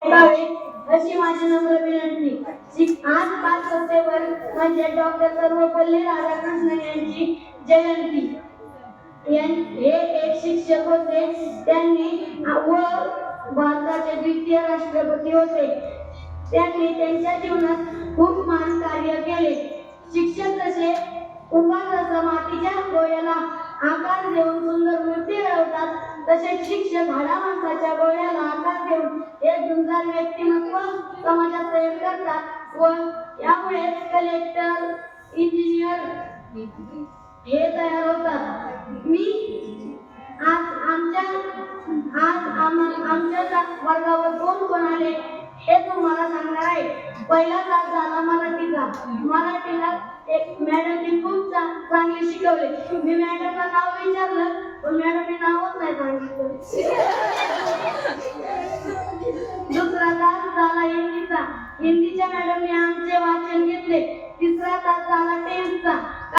करावे अशी माझी नम्र विनंती. आज 5 सप्टेंबर म्हणजे डॉक्टर सर्वपल्ली राधाकृष्णन यांची जयंती. हे एक शिक्षक होते. त्यांनी व भारताचे द्वितीय राष्ट्रपती होते. त्यांनी त्यांच्या जीवनात खूप महान कार्य केले. शिक्षक जसे कुंभार मातीच्या गोळ्याला आकार देऊन सुंदर मूर्ती घडवतात, तसेच शिक्षक हाडा माणसाच्या गोळ्याला आकार देऊन एक सुंदर व्यक्तिमत्व समाजात तयार करतात व यामुळे कलेक्टर, इंजिनियर हे तयार होतात. आमच्या वर्गावर कोण आले हे तुम्हाला सांगणार आहे. पहिला तास झाला मराठीचा. मराठीला एक मॅडमने खूप चांगले शिकवले. मी मॅडमला नाव विचारलं पण मॅडमने नावच नाही सांगितलं. दुसरा तास झाला हिंदीचा. हिंदीच्या मॅडमने आमचे वाचन घेतले.